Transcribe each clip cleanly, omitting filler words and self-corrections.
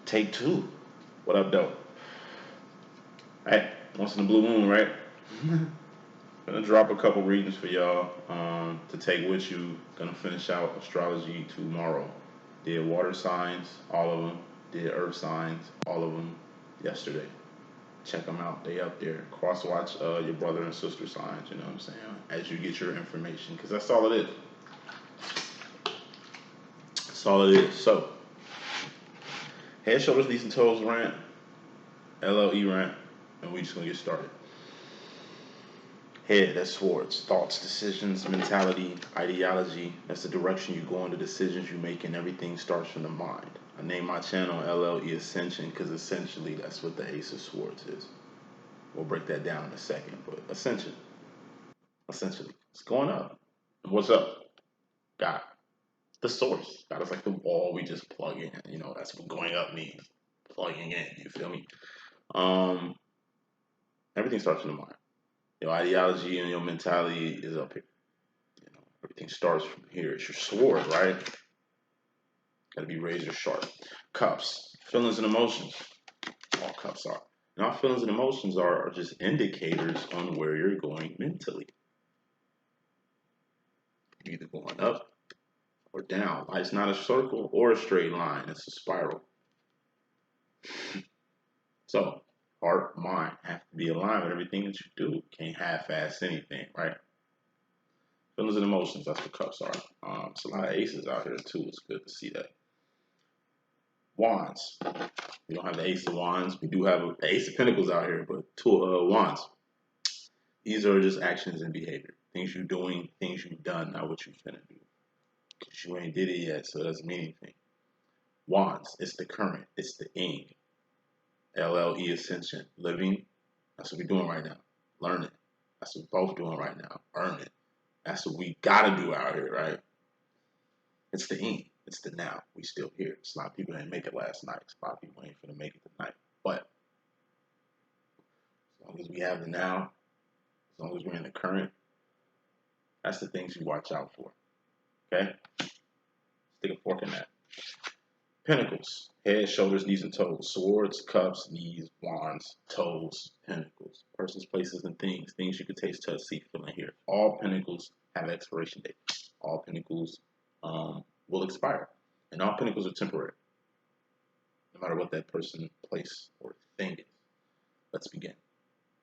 Take two. What up, though? Hey, once in a blue moon, right? Gonna drop a couple readings for y'all to take with you. Gonna finish out astrology tomorrow. Did water signs, all of them. Did earth signs, all of them yesterday. Check them out. They up there. Cross watch your brother and sister signs. You know what I'm saying? As you get your information, because that's all it is. That's all it is. So, head, shoulders, knees, and toes rant, LLE rant, and we just gonna get started. Head, that's swords, thoughts, decisions, mentality, ideology. That's the direction you go in, the decisions you make, and everything starts from the mind. I named my channel LLE.Ascension because essentially that's what the Ace of Swords is. We'll break that down in a second, but Ascension, essentially, it's going up. And what's up? God, the source. God is like the wall we just plug in. You know, that's what going up means. Plugging in. You feel me? Um, Everything starts from the mind. Your ideology and your mentality is up here. You know, everything starts from here. It's your sword, right? Gotta be razor sharp. Cups, feelings and emotions. All cups are. And all feelings and emotions are just indicators on where you're going mentally. You're either going up or down. Life's not a circle or a straight line. It's a spiral. So, heart, mind have to be aligned with everything that you do. Can't half-ass anything, right? Feelings and emotions, that's what cups are. It's a lot of aces out here too. It's good to see that. Wands. We don't have the ace of wands. We do have the ace of pentacles out here, but two wands. These are just actions and behavior. Things you're doing, things you've done, not what you're finna do. Because you ain't did it yet, so it doesn't mean anything. Wands, it's the current, it's the ing. LLE.Ascension, living. That's what we're doing right now. Learning. That's what we're both doing right now. Earning. That's what we gotta do out here, right? It's the ing. It's the now. We still here. It's a lot of people didn't make it last night. It's a lot of people ain't finna make it tonight. But as long as we have the now, as long as we're in the current, that's the things you watch out for. Okay? Stick a fork in that. Pentacles. Head, shoulders, knees, and toes. Swords, cups, knees, wands, toes, pentacles. Persons, places, and things. Things you could taste, touch, see, feel, and hear. All pentacles have expiration date. All pentacles will expire. And all pentacles are temporary. No matter what that person, place, or thing is. Let's begin.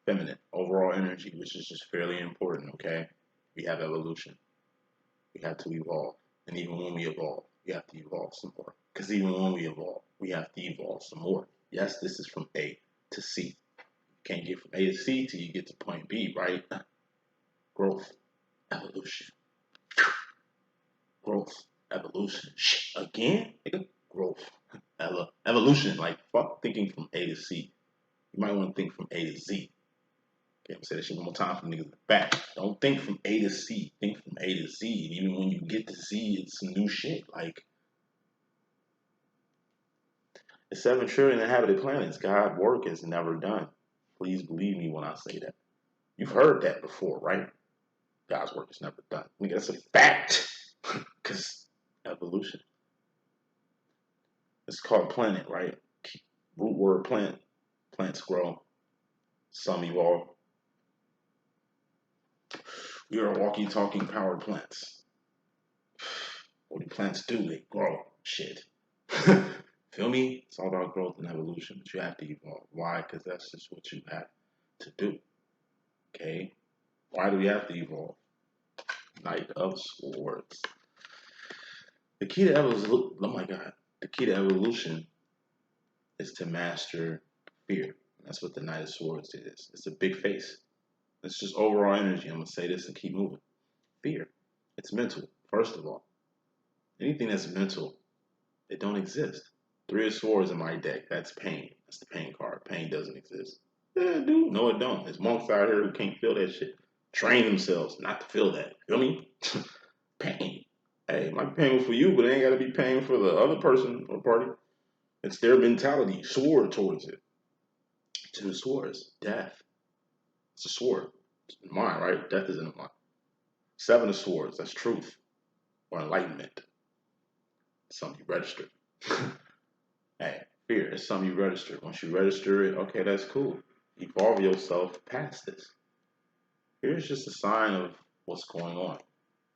Feminine. Overall energy, which is just fairly important, okay? We have evolution. We have to evolve. And even when we evolve, we have to evolve some more. Because even when we evolve, we have to evolve some more. Yes, this is from A to C. You can't get from A to C till you get to point B, right? Growth, evolution. Growth, evolution. Again? Growth, evolution. Like, fuck thinking from A to C. You might want to think from A to Z. Okay, I'm gonna say that shit one more time for niggas in the back. Don't think from A to C. Think from A to Z. And even when you get to Z, it's some new shit. Like, the 7 trillion inhabited planets, God's work is never done. Please believe me when I say that. You've heard that before, right? God's work is never done. Nigga, that's a fact. Because evolution. It's called planet, right? Root word plant. Plants grow. Some evolve. We are walking, talking power plants. What do plants do? They grow. Shit. Feel me? It's all about growth and evolution, but you have to evolve. Why? Because that's just what you have to do. Okay? Why do we have to evolve? Knight of Swords. The key to evolution, oh my God. The key to evolution is to master fear. That's what the Knight of Swords is. It's a big face. It's just overall energy. I'm going to say this and keep moving. Fear. It's mental, first of all. Anything that's mental, it don't exist. 3 of Swords in my deck. That's pain. That's the pain card. Pain doesn't exist. Yeah, dude. No, it don't. There's monks out here who can't feel that shit. Train themselves not to feel that. Feel me? Pain. Hey, it might be painful for you, but it ain't got to be pain for the other person or party. It's their mentality. Sword towards it. 2 of Swords. Death. It's a sword. It's in the mind, right? Death is in the mind. 7 of Swords. That's truth or enlightenment. Something you registered. Hey, Fear is something you register. Once you register it, okay, that's cool. Evolve yourself past this. Fear is just a sign of what's going on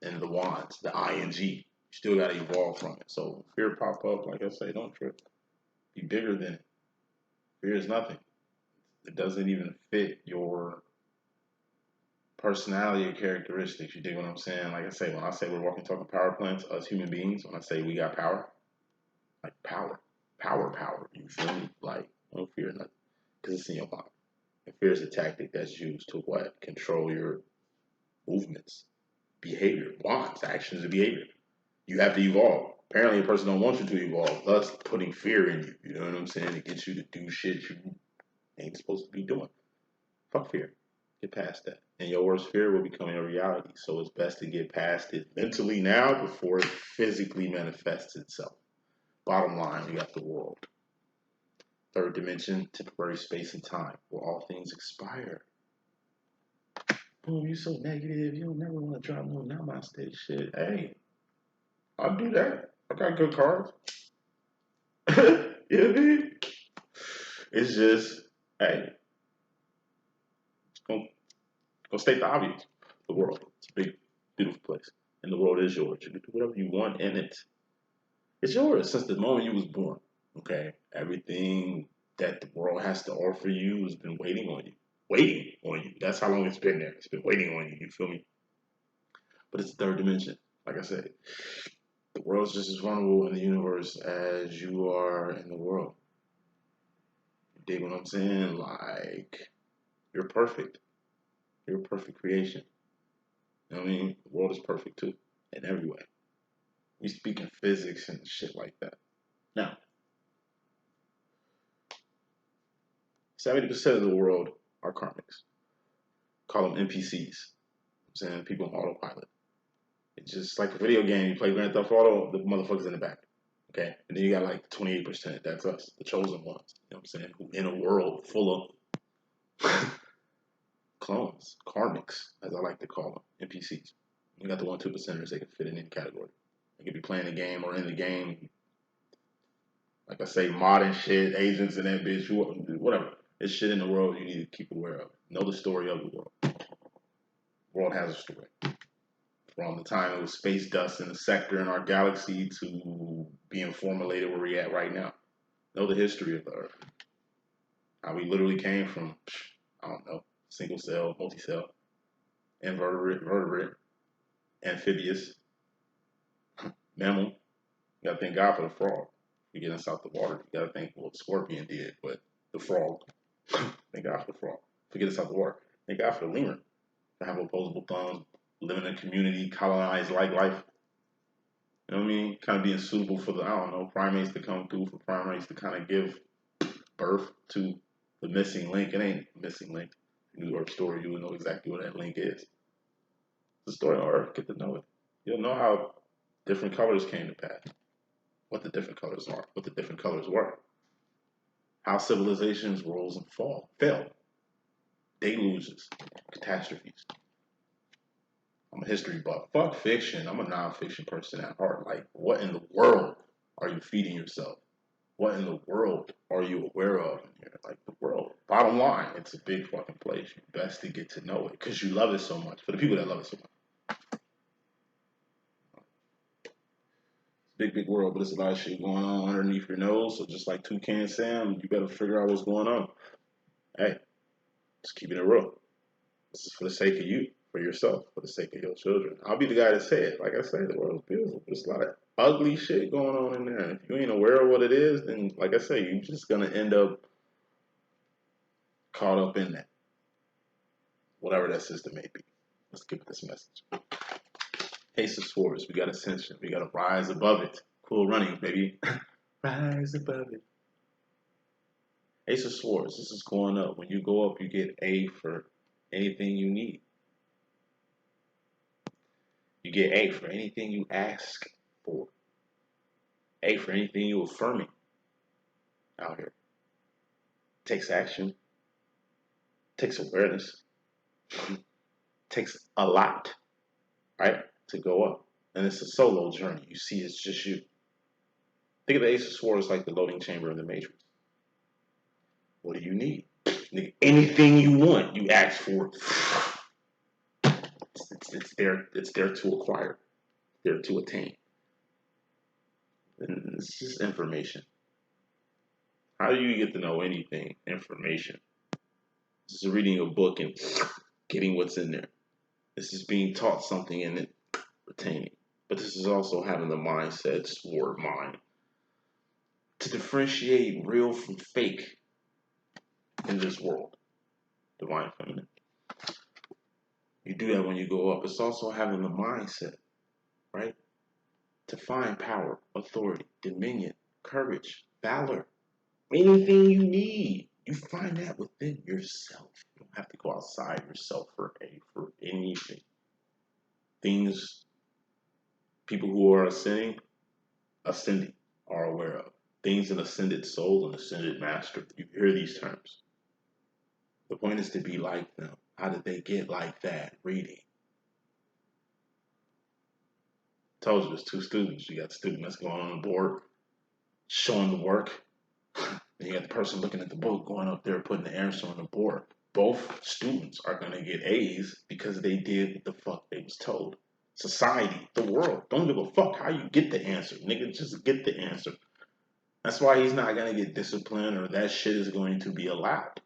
in the wands, the ing. You still got to evolve from it. So fear pop up, like I say, don't trip. Be bigger than it. Fear is nothing. It doesn't even fit your personality or characteristics. You dig what I'm saying? Like I say, when I say we're walking, talking power plants, us human beings, when I say we got power, like power. You feel me? Like, don't fear nothing. Because it's in your mind. And fear is a tactic that's used to what? Control your movements, behavior, wants, actions, and behavior. You have to evolve. Apparently, a person don't want you to evolve, thus putting fear in you. You know what I'm saying? To get you to do shit you ain't supposed to be doing. Fuck fear. Get past that. And your worst fear will become a reality. So it's best to get past it mentally now before it physically manifests itself. Bottom line, we got the world. Third dimension, temporary space and time, where all things expire. Boom, you so negative. You'll never want to drop no namaste shit. Hey, I'll do that. I got good cards. You know what I mean? It's just, hey, go state the obvious. The world. It's a big, beautiful place. And the world is yours. You can do whatever you want in it. It's yours since the moment you was born. Okay? Everything that the world has to offer you has been waiting on you. Waiting on you. That's how long it's been there. It's been waiting on you. You feel me? But it's the third dimension. Like I said, the world's just as vulnerable in the universe as you are in the world. You dig what I'm saying? Like, you're perfect. You're a perfect creation. You know what I mean? The world is perfect too, in every way. We speak in physics and shit like that. Now, 70% of the world are karmics. Call them NPCs. I'm saying people on autopilot. It's just like a video game. You play Grand Theft Auto, the motherfuckers in the back. Okay? And then you got like 28%. That's us, the chosen ones. You know what I'm saying? Who in a world full of clones, karmics, as I like to call them, NPCs. You got the 1-2%ers, they can fit in any category. They could be playing the game or in the game. Like I say, modern shit, agents in that bitch, whatever. It's shit in the world you need to keep aware of. Know the story of the world. The world has a story. From the time it was space dust in the sector in our galaxy to being formulated where we're at right now. Know the history of the Earth. How we literally came from, I don't know, single cell, multi-cell, vertebrate, amphibious, mammal. You gotta thank God for the frog. You get inside the water, you gotta thank what the scorpion did, but the frog. Thank God for the frog. Forget inside the water. Thank God for the lemur. To have opposable thumbs, live in a community, colonize like life. You know what I mean? Kind of being suitable for the, I don't know, primates to come through, for primates to kind of give birth to the missing link. It ain't a missing link. New York story, you will know exactly what that link is. It's the story on Earth. Get to know it. You'll know how different colors came to pass. What the different colors are. What the different colors were. How civilizations rose and fell. Deluges. Catastrophes. I'm a history buff. Fuck fiction. I'm a non-fiction person at heart. Like, what in the world are you feeding yourself? What in the world are you aware of in here? Like, the world. Bottom line, it's a big fucking place. You best to get to know it because you love it so much. For the people that love it so much. Big, big world, but there's a lot of shit going on underneath your nose. So just like Toucan Sam, you better figure out what's going on. Hey, just keeping it real. This is for the sake of you, for yourself, for the sake of your children. I'll be the guy to say it. Like I say, the world's beautiful. There's a lot of ugly shit going on in there. If you ain't aware of what it is, then like I say, you're just gonna end up caught up in that. Whatever that system may be. Let's give it this message. Ace of Swords, we got Ascension. We gotta rise above it. Cool running, baby. Rise above it. Ace of Swords, this is going up. When you go up, you get A for anything you need. You get A for anything you ask for. A for anything you affirming out here. Takes action. Takes awareness. Takes a lot, right, to go up. And it's a solo journey. You see, it's just you. Think of the Ace of Swords like the loading chamber of the Matrix. What do you need? Nigga, anything you want, you ask for. It's there. It's there to acquire. There to attain. And it's just information. How do you get to know anything? Information. This is reading a book and getting what's in there. This is being taught something and it retaining. But this is also having the mindset, sword mind, to differentiate real from fake in this world. Divine feminine. You do that when you go up. It's also having the mindset, right? To find power, authority, dominion, courage, valor, anything you need. You find that within yourself. You don't have to go outside yourself for anything. Things people who are ascending are aware of. Things an ascended soul, an ascended master. You hear these terms. The point is to be like them. How did they get like that? Reading. Told you there's two students. You got the student that's going on the board, showing the work. Then you got the person looking at the book, going up there, putting the answer on the board. Both students are going to get A's because they did what the fuck they was told. Society, the world, don't give a fuck how you get the answer. Nigga, just get the answer. That's why he's not going to get disciplined or that shit is going to be allowed.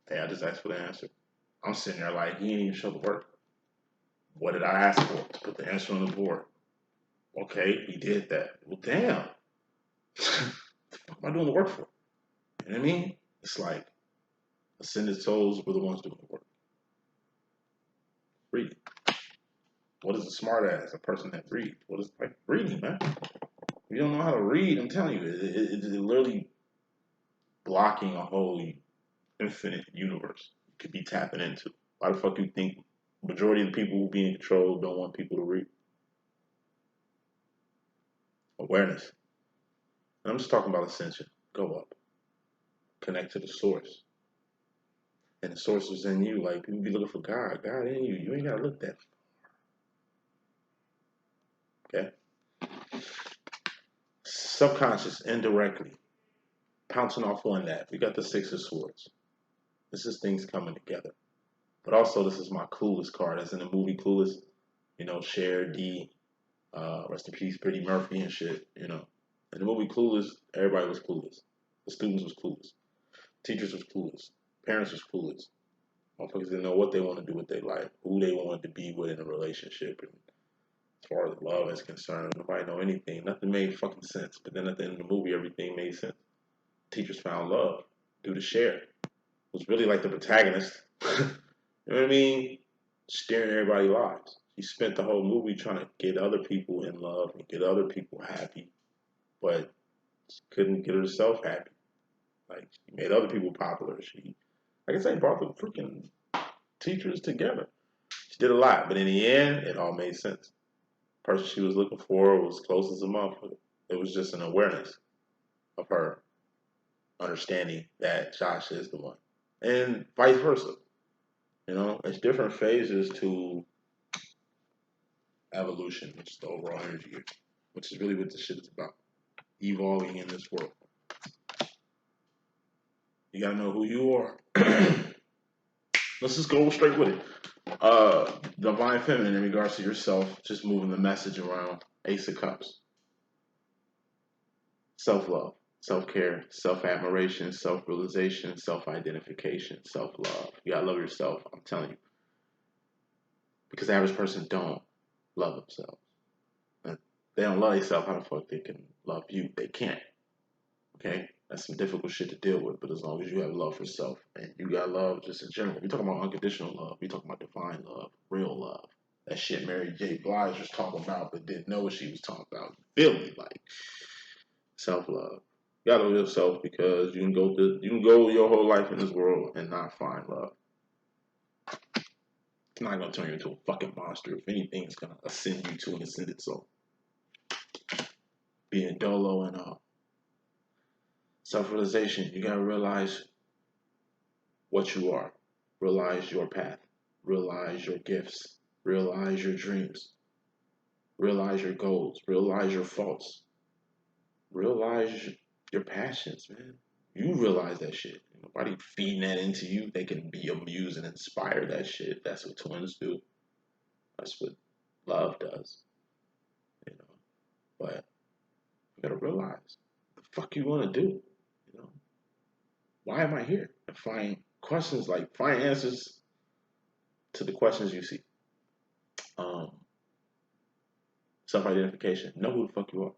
Hey, I just asked for the answer. I'm sitting there like, he ain't even show the work. What did I ask for? To put the answer on the board. Okay, he did that. Well, damn. What the fuck am I doing the work for? You know what I mean? It's like ascended souls were the ones doing the work. Reading. What is a smart ass? A person that reads. What is like reading, man? If you don't know how to read, I'm telling you, it's literally blocking a whole infinite universe you could be tapping into. Why the fuck you think majority of the people who be in control don't want people to read? Awareness. And I'm just talking about ascension. Go up. Connect to the source. And the source is in you. Like, people be looking for God. God in you. You ain't got to look that far. Okay? Subconscious, indirectly. Pouncing off on that. We got the Six of Swords. This is things coming together. But also, this is my Clueless card. As in the movie Clueless. You know, Cher, D, rest in peace, Brittany Murphy and shit. You know. In the movie Clueless, everybody was clueless. The students was clueless. Teachers was clueless. Parents was clueless. Motherfuckers didn't know what they want to do with their life, who they wanted to be with in a relationship, and as far as love is concerned, nobody know anything. Nothing made fucking sense. But then at the end of the movie, everything made sense. Teachers found love due to Cher. It was really like the protagonist. You know what I mean? Steering everybody's lives. She spent the whole movie trying to get other people in love and get other people happy, but she couldn't get herself happy. Like, she made other people popular. She, like I say, brought the freaking teachers together. She did a lot, but in the end, it all made sense. The person she was looking for was close as a motherfucker. It was just an awareness of her understanding that Josh is the one. And vice versa. You know, it's different phases to evolution, which is the overall energy here, which is really what this shit is about. Evolving in this world. You gotta know who you are. Let's just go straight with it. Divine feminine in regards to yourself, just moving the message around. Ace of Cups. Self-love, self-care, self-admiration, self-realization, self-identification, self-love. You gotta love yourself, I'm telling you. Because the average person don't love themselves. And they don't love themselves, how the fuck they can love you? They can't. Okay? That's some difficult shit to deal with, but as long as you have love for self, and you got love just in general. We're talking about unconditional love. We're talking about divine love, real love. That shit Mary J. Blige was talking about, but didn't know what she was talking about. You feel me? Like, self-love. You gotta love yourself because you can go your whole life in this world and not find love. It's not gonna turn you into a fucking monster. If anything, it's gonna ascend you to an ascended soul. Being dolo and self-realization, you gotta realize what you are. Realize your path. Realize your gifts. Realize your dreams. Realize your goals. Realize your faults. Realize your passions, man. You realize that shit. Nobody feeding that into you. They can be amused and inspire that shit. That's what twins do. That's what love does. You know. But you gotta realize the fuck you wanna do. You know. Why am I here? And find questions like find answers to the questions you see. Um, Self-identification. Know who the fuck you are.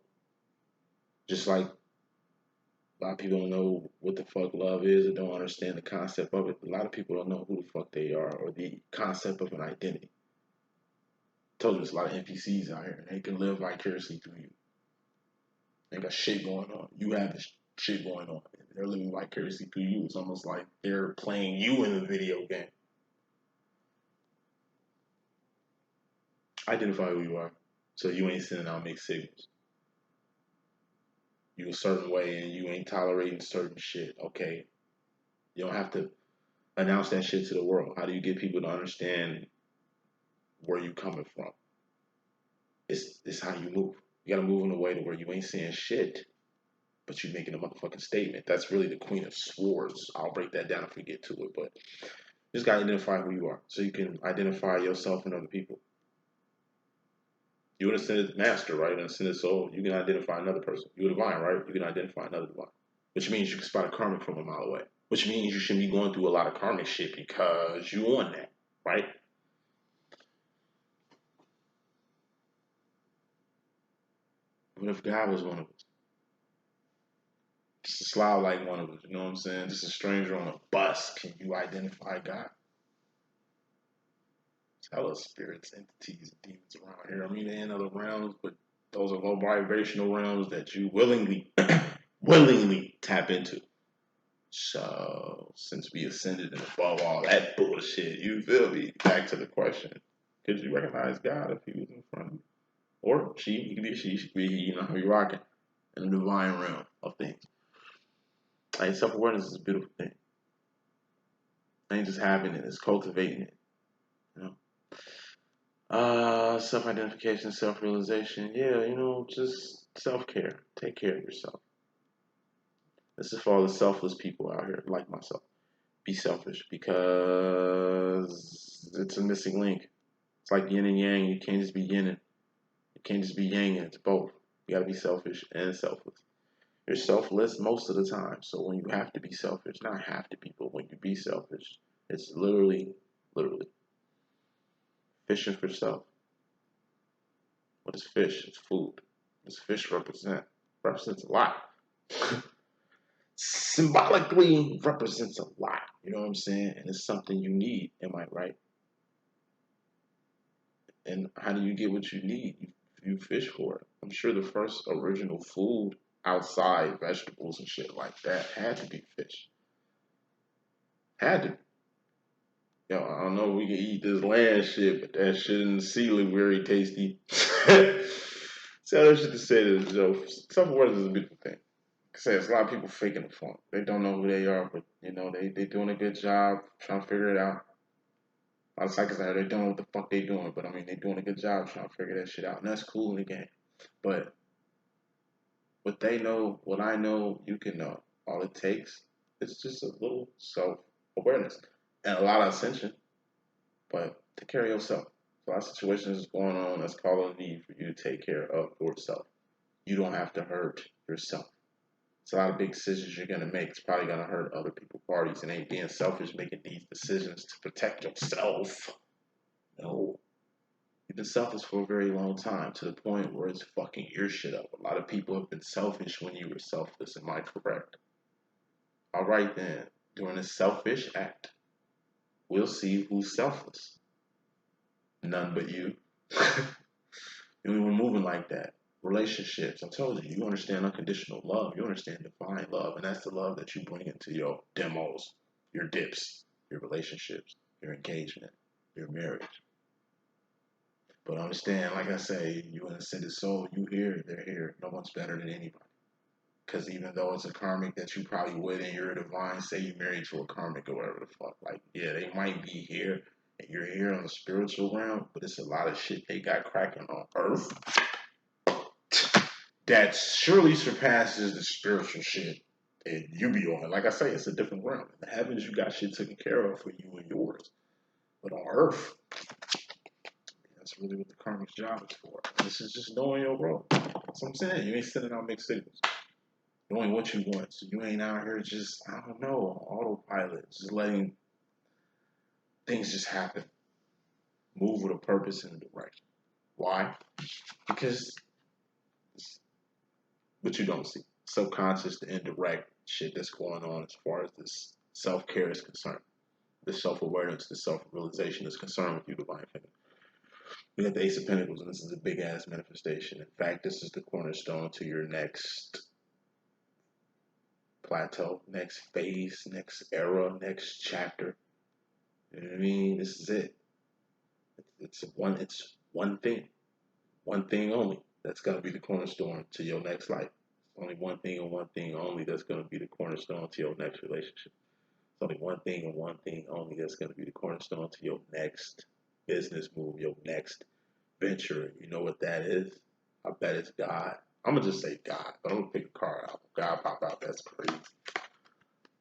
Just like a lot of people don't know what the fuck love is or don't understand the concept of it. A lot of people don't know who the fuck they are or the concept of an identity. I told you there's a lot of NPCs out here and they can live vicariously through you. They got shit going on. You have this shit going on. They're living vicariously through you. It's almost like they're playing you in the video game. Identify who you are. So you ain't sending out mixed signals. You a certain way and you ain't tolerating certain shit. Okay. You don't have to announce that shit to the world. How do you get people to understand where you coming from? It's how you move. You gotta move in a way to where you ain't saying shit, but you making a motherfucking statement. That's really the Queen of Swords. I'll break that down if we get to it, but you just gotta identify who you are so you can identify yourself and other people. You're an ascended master, right? An ascended soul. You can identify another person. You're divine, right? You can identify another divine. Which means you can spot a karmic from a mile away. Which means you shouldn't be going through a lot of karmic shit because you on that, right? What if God was one of us? Just a slob like one of us, you know what I'm saying? Just a stranger on a bus. Can you identify God? Hello, spirits, entities, and demons around here. I mean, they're in other realms, but those are low vibrational realms that you willingly, willingly tap into. So, since we ascended and above all that bullshit, you feel me? Back to the question: could you recognize God if He was in front of you, or she? He could be she could be he. You know how you rocking in the divine realm of things. Like self-awareness is a beautiful thing. It ain't just happening; it's cultivating it. You know. Self-identification, self-realization. Yeah, just self-care. Take care of yourself. This is for all the selfless people out here, like myself. Be selfish because it's a missing link. It's like yin and yang. You can't just be yin and you can't just be yang. It's both. You gotta be selfish and selfless. You're selfless most of the time. So when you have to be selfish, not have to be, but when you be selfish, it's literally fishing for self. What is fish? It's food. What does fish represent? Represents a lot. Symbolically represents a lot. You know what I'm saying? And it's something you need. Am I right? And how do you get what you need? You fish for it. I'm sure the first original food outside vegetables and shit like that had to be fish. Had to. Yo, I don't know if we can eat this land shit, but that shit in the sea look very tasty. So that shit to say this, Joe. Self-awareness is a beautiful thing. Say it's a lot of people faking the funk. They don't know who they are, but they doing a good job trying to figure it out. A lot of psychics out there, they don't know what the fuck they doing, but I mean they doing a good job trying to figure that shit out, and that's cool in the game. But what they know, what I know, you can know. All it takes is just a little self-awareness and a lot of ascension, but to carry yourself. So a lot of situations going on that's calling a need for you to take care of yourself. You don't have to hurt yourself. It's a lot of big decisions you're gonna make. It's probably gonna hurt other people's parties, and ain't being selfish making these decisions to protect yourself. No, you've been selfish for a very long time to the point where it's fucking your shit up. A lot of people have been selfish when you were selfless. Am I correct? All right then. During a selfish act, we'll see who's selfless. None but you. And we were moving like that. Relationships. I told you, you understand unconditional love. You understand divine love. And that's the love that you bring into your demos, your dips, your relationships, your engagement, your marriage. But understand, like I say, you an ascended soul, you here, they're here. No one's better than anybody. Because even though it's a karmic that you probably would and you're a divine, say you married to a karmic or whatever the fuck. Like, yeah, they might be here and you're here on the spiritual realm, but it's a lot of shit they got cracking on earth that surely surpasses the spiritual shit and you be on it. Like I say, it's a different realm. In the heavens, you got shit taken care of for you and yours. But on earth, that's really what the karmic's job is for. This is just knowing your role. That's what I'm saying. You ain't sending out mixed signals. Knowing what you want. So you ain't out here just, I don't know, on autopilot, just letting things just happen. Move with a purpose and a direction. Why? Because it's what you don't see. Subconscious, the indirect shit that's going on as far as this self-care is concerned. The self-awareness, the self-realization is concerned with you, divine feminine. We got the Ace of Pentacles, and this is a big-ass manifestation. In fact, this is the cornerstone to your next plateau, next phase, next era, next chapter. You know what I mean? This is it. It's one thing only. That's gonna be the cornerstone to your next life. It's only one thing and one thing only that's gonna be the cornerstone to your next relationship. It's only one thing and one thing only that's gonna be the cornerstone to your next business move, your next venture. You know what that is? I bet it's God. I'm gonna just say God, but I'm gonna pick a card out. God pop out, that's crazy.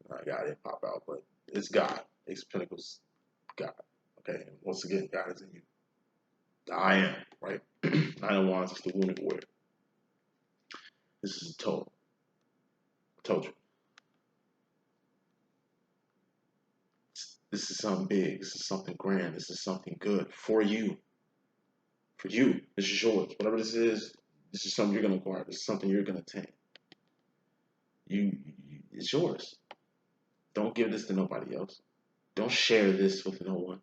God didn't pop out, but it's God. Ace of Pentacles, God. Okay, and once again, God is in you. The I am, right? Nine of Wands is the wounded warrior. This is a total. I told you. This is something big. This is something grand. This is something good for you. For you. This is yours. Whatever this is something you're going to acquire. This is something you're going to attain. It's yours. Don't give this to nobody else. Don't share this with no one.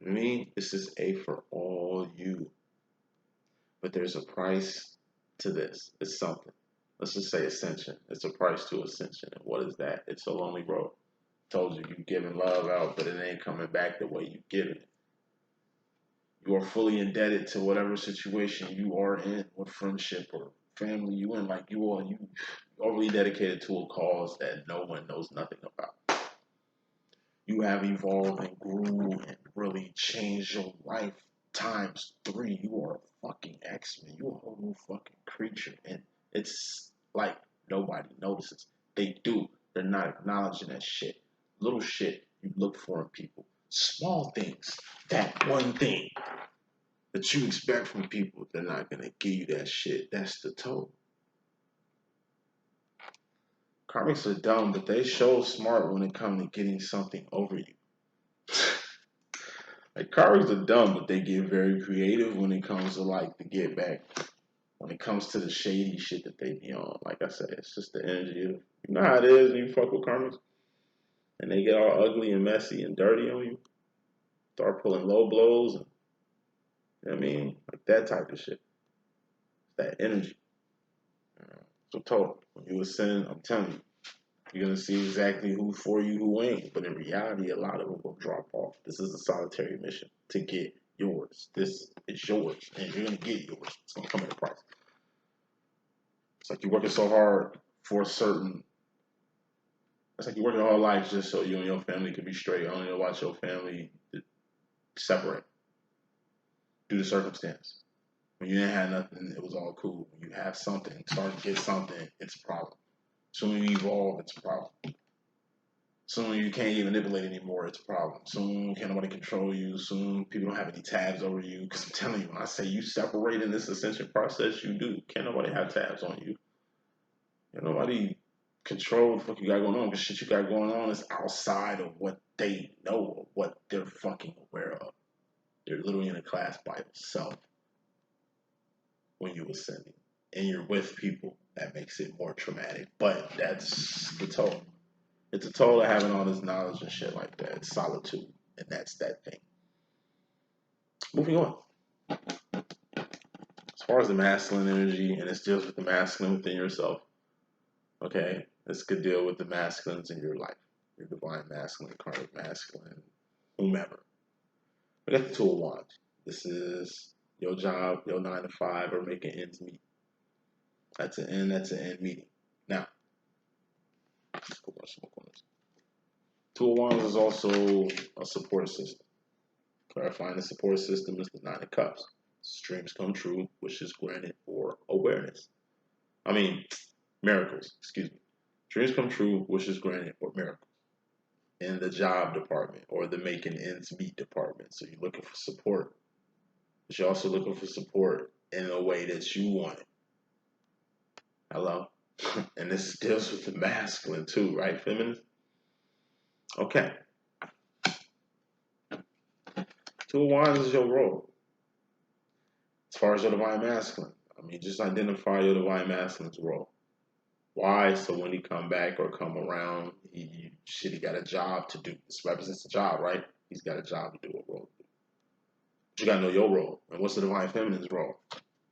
I mean, this is for all you. But there's a price to this. It's something. Let's just say ascension. It's a price to ascension. And what is that? It's a lonely road. Told you, you giving love out, but it ain't coming back the way you giving it. You are fully indebted to whatever situation you are in, what friendship or family you in. Like you overly dedicated to a cause that no one knows nothing about. You have evolved and grew and really changed your life times 3. You are a fucking X-Men. You a whole new fucking creature, and it's like nobody notices. They do. They're not acknowledging that shit. Little shit you look for in people. Small things. That one thing that you expect from people, they're not gonna give you that shit. That's the toll. Karmics are dumb, but they show smart when it comes to getting something over you. Like karmics are dumb, but they get very creative when it comes to like the get back. When it comes to the shady shit that they be on, like I said, it's just the energy of, you know how it is when you fuck with karmics, and they get all ugly and messy and dirty on you. Start pulling low blows, and you know what I mean, like that type of shit. That energy. So total, when you ascend, I'm telling you, you're gonna see exactly who's for you, who ain't. But in reality, a lot of them will drop off. This is a solitary mission to get yours. This is yours, and you're gonna get yours. It's gonna come at a price. It's like you're working so hard for a certain. It's like you're working your whole life just so you and your family can be straight. Only to watch your family separate due to circumstance. When you didn't have nothing, it was all cool. When you have something, start to get something, it's a problem. Soon you evolve, it's a problem. Soon you can't even manipulate anymore, it's a problem. Soon can't nobody control you. Soon people don't have any tabs over you. Because I'm telling you, when I say you separate in this ascension process, you do. Can't nobody have tabs on you. Can't nobody control what the fuck you got going on. Because shit you got going on is outside of what they know or what they're fucking aware of. They're literally in a class by themselves when you ascending. And you're with people, that makes it more traumatic. But that's the toll. It's a toll of having all this knowledge and shit like that. It's solitude. And that's that thing. Moving on. As far as the masculine energy, and it deals with the masculine within yourself. Okay? This could deal with the masculines in your life. Your divine masculine, karmic masculine, whomever. We got the Two of Wands. This is your job, your 9 to 5, or making ends meet. That's an end meeting. Now, let's go more smoke on this. Two of Wands is also a support system. Clarifying the support system is the 9 of Cups. Dreams come true, wishes granted, or awareness. Miracles, excuse me. Dreams come true, wishes granted, or miracles in the job department or the making ends meet department. So you're looking for support, but you're also looking for support in a way that you want it. Hello? And this deals with the masculine too, right, feminist? Okay. Two of Wands is your role. As far as your divine masculine, I mean, just identify your divine masculine's role. Why? So when he come back or come around, he got a job to do. This represents a job, right? He's got a job to do, a role. But you gotta know your role. And what's the divine feminine's role?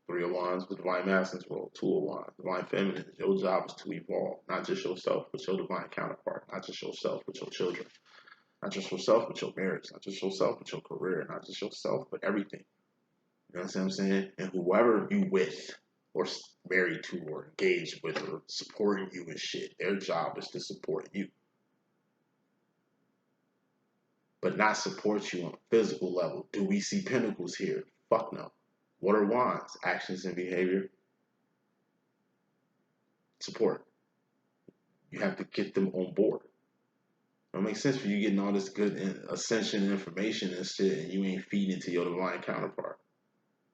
Three of Wands, the divine masculine's role. Two of Wands, divine feminine. Your job is to evolve, not just yourself, but your divine counterpart. Not just yourself, but your children. Not just yourself, but your marriage. Not just yourself, but your career. Not just yourself, but everything. You know what I'm saying? And whoever you with, or married to, or engaged with, or supporting you and shit, their job is to support you. But not support you on a physical level. Do we see pentacles here? Fuck no. What are wands? Actions and behavior. Support. You have to get them on board. It makes sense for you getting all this good ascension information and shit, and you ain't feeding to your divine counterpart.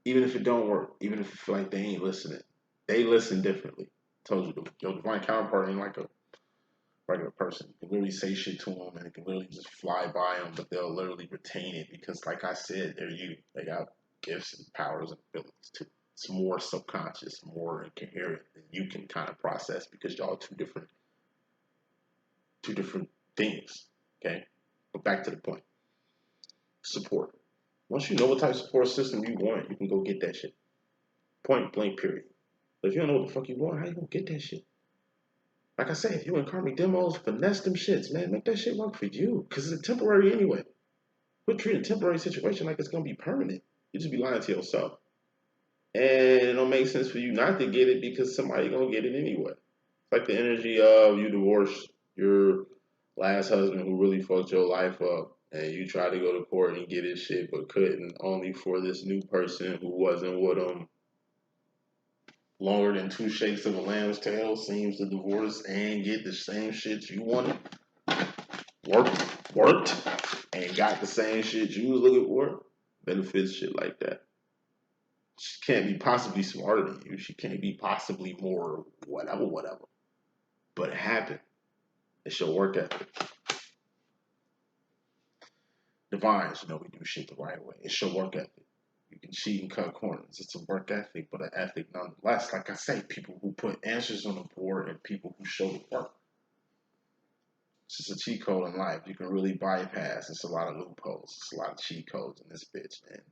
Even if it don't work, even if you feel like they ain't listening, they listen differently. I told you, your divine counterpart ain't like a regular person. You can literally say shit to them, and it can literally just fly by them, but they'll literally retain it because, like I said, they're you. They got gifts and powers and abilities too. It's more subconscious, more incoherent than you can kind of process because y'all two different things. Okay, but back to the point. Support. Once you know what type of support system you want, you can go get that shit. Point blank, period. But if you don't know what the fuck you want, how you gonna get that shit? Like I said, if you in karmic demos, finesse them shits, man. Make that shit work for you. Because it's temporary anyway. Quit treating a temporary situation like it's gonna be permanent. You just be lying to yourself. And it don't make sense for you not to get it because somebody gonna get it anyway. It's like the energy of you divorced your last husband who really fucked your life up, and you tried to go to court and get his shit but couldn't, only for this new person who wasn't with him longer than two shakes of a lamb's tail seems to divorce and get the same shit you wanted. Worked and got the same shit you was looking for. Benefits, shit like that. She can't be possibly smarter than you. She can't be possibly more whatever. But it happened. It's your work ethic. Divines, we do shit the right way. It's your work ethic. You can cheat and cut corners. It's a work ethic, but an ethic nonetheless. Like I say, people who put answers on the board and people who show the work. It's just a cheat code in life. You can really bypass. It's a lot of loopholes. It's a lot of cheat codes in this bitch, man.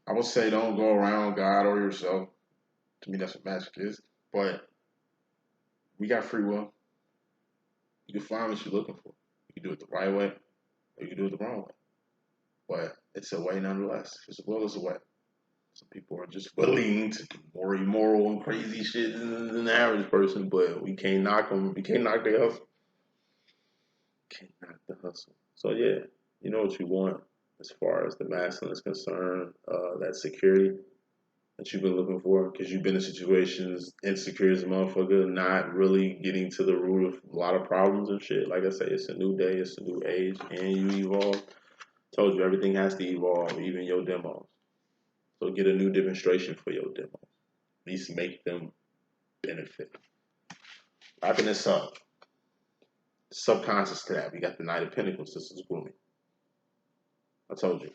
I would say don't go around God or yourself. To me, that's what magic is. But we got free will. You can find what you're looking for. You can do it the right way, or you can do it the wrong way. But it's a way nonetheless. If it's a will, it's a way. Some people are just willing to do more immoral and crazy shit than the average person, but we can't knock them. We can't knock their hustle. Can't knock the hustle. So yeah, you know what you want as far as the masculine is concerned. That security that you've been looking for, because you've been in situations insecure as a motherfucker, not really getting to the root of a lot of problems and shit. Like I say, it's a new day, it's a new age, and you evolve. Told you everything has to evolve, even your demos. So get a new demonstration for your demos. At least make them benefit. Wrapping this up. Subconscious to that, we got the Knight of Pentacles. This is grooming. I told you.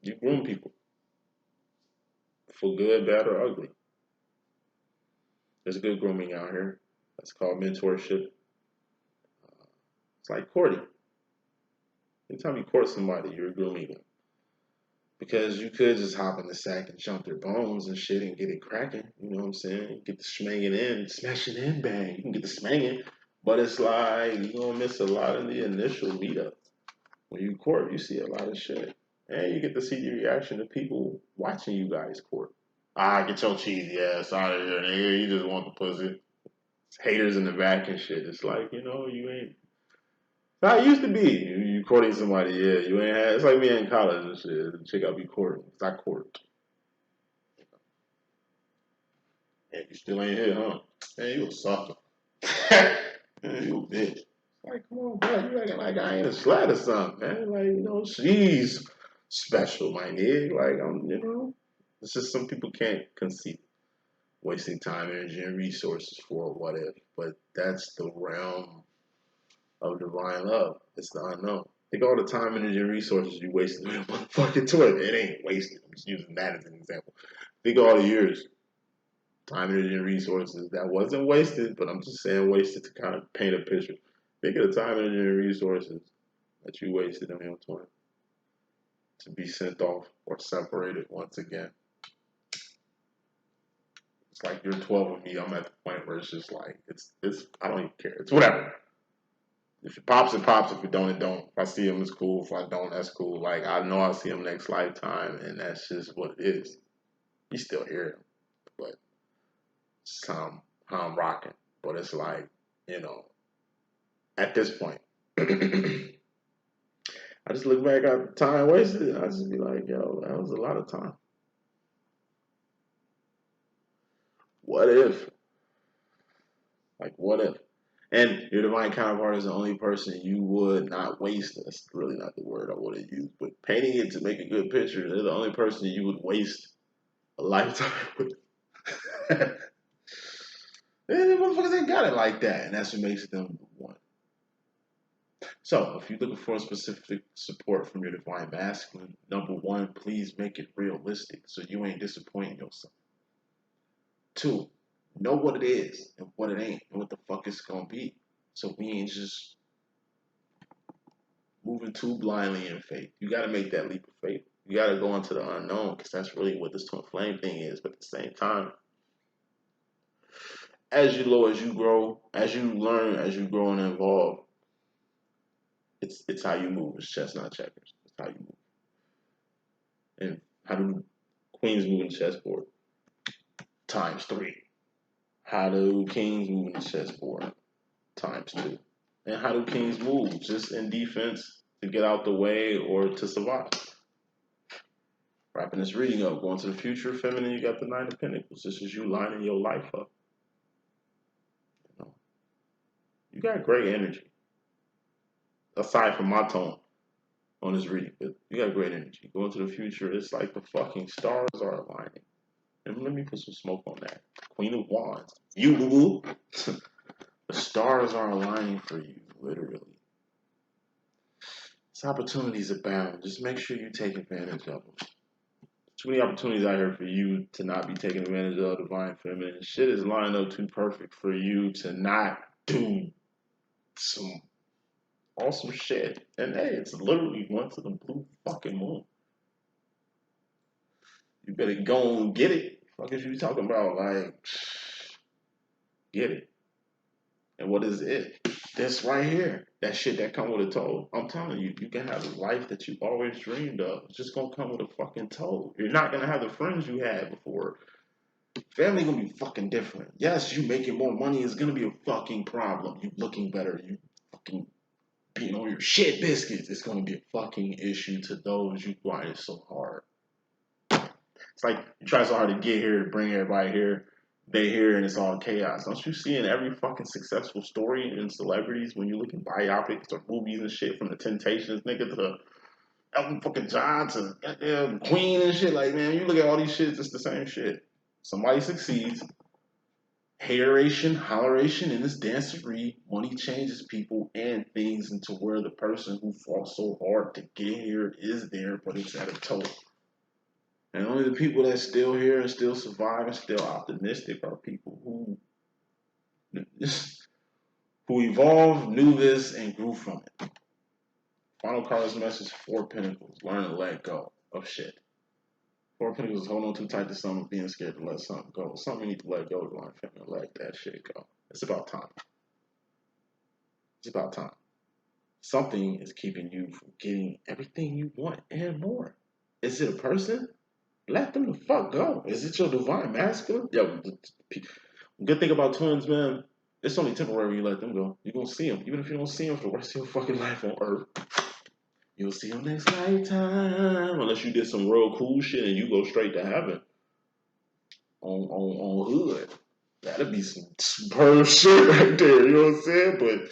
You groom people. For good, bad, or ugly. There's good grooming out here. That's called mentorship. It's like courting. Anytime you court somebody, you're grooming them. Because you could just hop in the sack and jump their bones and shit and get it cracking. You know what I'm saying? Get the smanging in, smashing in, bang. You can get the smanging. But it's like you're going to miss a lot in the initial meetup. When you court, you see a lot of shit. And you get to see the reaction of people watching you guys court. Get your cheesy ass out of here, nigga. You just want the pussy. It's haters in the back and shit. It's like, you ain't. It's how it used to be. You courting somebody, yeah. You ain't had. It's like me in college and shit. The chick I be courting. It's not court. And you still ain't here, huh? Man, you a sucker. Man, you a bitch. Like, come on, bro. You acting like I ain't a slut or something, man. Like, you know, she's special, my nigga. Like, you know, it's just some people can't conceive wasting time, energy, and resources for what if. But that's the realm of divine love. It's the unknown. Think all the time, energy, and resources you wasted on your motherfucking toilet. It ain't wasted. I'm just using that as an example. Think all the years, time, energy, and resources that wasn't wasted, but I'm just saying wasted to kind of paint a picture. Think of the time, energy, and resources that you wasted on your toilet to be sent off or separated once again. It's like you're 12 with me. I'm at the point where it's just like it's. I don't even care. It's whatever. If it pops, it pops. If it don't, it don't. If I see him, it's cool. If I don't, that's cool. Like, I know I'll see him next lifetime, and that's just what it is. You still hear him, but it's how I'm rocking. But it's like, you know, at this point, I just look back at the time wasted, and I just be like, yo, that was a lot of time. What if? Like, what if? And your divine counterpart is the only person you would not waste. That's really not the word I would have used, but painting it to make a good picture, they're the only person you would waste a lifetime with. And the motherfuckers ain't got it like that, and that's what makes them one. So, if you're looking for a specific support from your divine masculine, number one, please make it realistic so you ain't disappointing yourself. Two, know what it is and what it ain't and what the fuck it's gonna be. So we ain't just moving too blindly in faith. You gotta make that leap of faith. You gotta go into the unknown because that's really what this twin flame thing is. But at the same time, as you grow, as you learn, as you grow and evolve, it's how you move. It's chess, not checkers. It's how you move. And how do queens move in the chessboard? Times 3. How do kings move in the chessboard? Times 2. And how do kings move? Just in defense to get out the way or to survive. Wrapping this reading up, going to the future, feminine, you got the Nine of Pentacles. This is you lining your life up. You got great energy. Aside from my tone on this reading, but you got great energy. Going to the future, it's like the fucking stars are aligning. And let me put some smoke on that. Queen of Wands. You, boo-boo. The stars are aligning for you, literally. It's opportunities abound. Just make sure you take advantage of them. Too many opportunities out here for you to not be taking advantage of. Divine feminine. Shit is lined up too perfect for you to not do some awesome shit. And hey, it's literally once in the blue fucking moon. You better go and get it. What is you talking about? Like, get it. And what is it? This right here. That shit that come with a toll. I'm telling you, you can have the life that you always dreamed of. It's just gonna come with a fucking toll. You're not gonna have the friends you had before. Family gonna be fucking different. Yes, you making more money is gonna be a fucking problem. You looking better. You fucking being on your shit biscuits. It's gonna be a fucking issue to those you grinded so hard. It's like you try so hard to get here, bring everybody here. They here and it's all chaos. Don't you see in every fucking successful story in celebrities when you look at biopics or movies and shit from the Temptations, nigga, to the Elton fucking John to goddamn Queen and shit. Like, man, you look at all these shits, it's the same shit. Somebody succeeds, hateration, holleration in this dancery, money changes people and things into where the person who fought so hard to get here is there, but it's at a toll. And only the people that's still here and still survive and still optimistic are people who evolved, knew this, and grew from it. Final card's message, 4 Pentacles. Learn to let go of shit. 4 Pentacles, hold on too tight to something, being scared to let something go. Something you need to let go, Divine Feminine. Let that shit go. It's about time. It's about time. Something is keeping you from getting everything you want and more. Is it a person? Let them the fuck go. Is it your divine masculine? Yo, the good thing about twins, man, it's only temporary when you let them go. You're going to see them. Even if you don't see them for the rest of your fucking life on Earth, you'll see them next lifetime. Unless you did some real cool shit and you go straight to heaven on hood. That'd be some superb shit right there. You know what I'm saying? But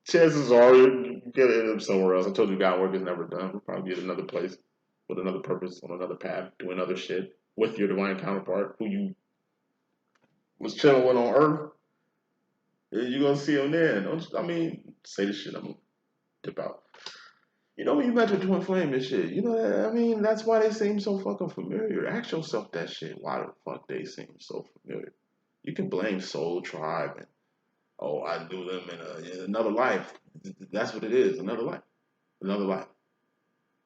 chances are you gotta end up somewhere else. I told you, God work is never done. We'll probably be at another place with another purpose, on another path, doing other shit with your divine counterpart who you was chilling with on Earth. You're gonna see him there. I mean, say this shit. I'm gonna dip out. You know when you mentioned Twin Flame and shit, you know that I mean that's why they seem so fucking familiar. Ask yourself that shit. Why the fuck they seem so familiar? You can blame Soul Tribe and oh I knew them in another life. That's what it is. Another life. Another life.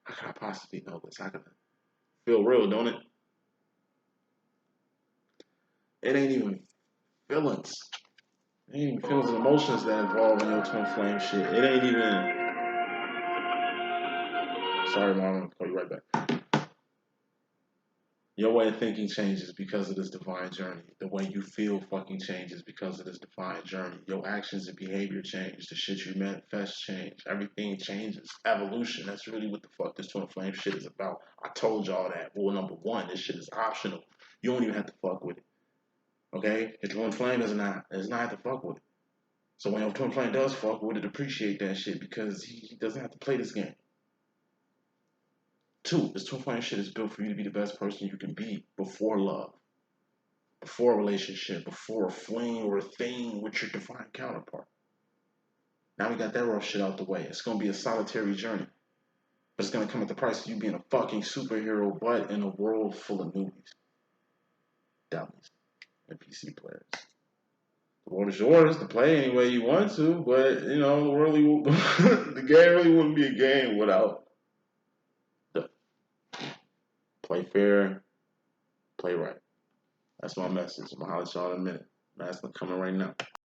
How can I possibly know this? How can I feel real, don't it? It ain't even feelings. It ain't even feelings and emotions that involve in your twin flame shit. It ain't even. Sorry, mom. I'm gonna call you right back. Your way of thinking changes because of this divine journey. The way you feel fucking changes because of this divine journey. Your actions and behavior change. The shit you manifest change. Everything changes. Evolution. That's really what the fuck this twin flame shit is about. I told y'all that. Rule number one, this shit is optional. You don't even have to fuck with it. Okay? Your twin flame does not have to fuck with it. So when your twin flame does fuck with it, appreciate that shit because he doesn't have to play this game. Two, this twin flame shit is built for you to be the best person you can be before love, before a relationship, before a fling or a thing with your divine counterpart. Now we got that rough shit out the way. It's gonna be a solitary journey, but it's gonna come at the price of you being a fucking superhero butt in a world full of newbies, dummies, and PC players. The world is yours to play any way you want to, but you know the world, the game really wouldn't be a game without the play fair, play right. That's my message. I'm gonna holler at y'all in a minute. That's coming right now.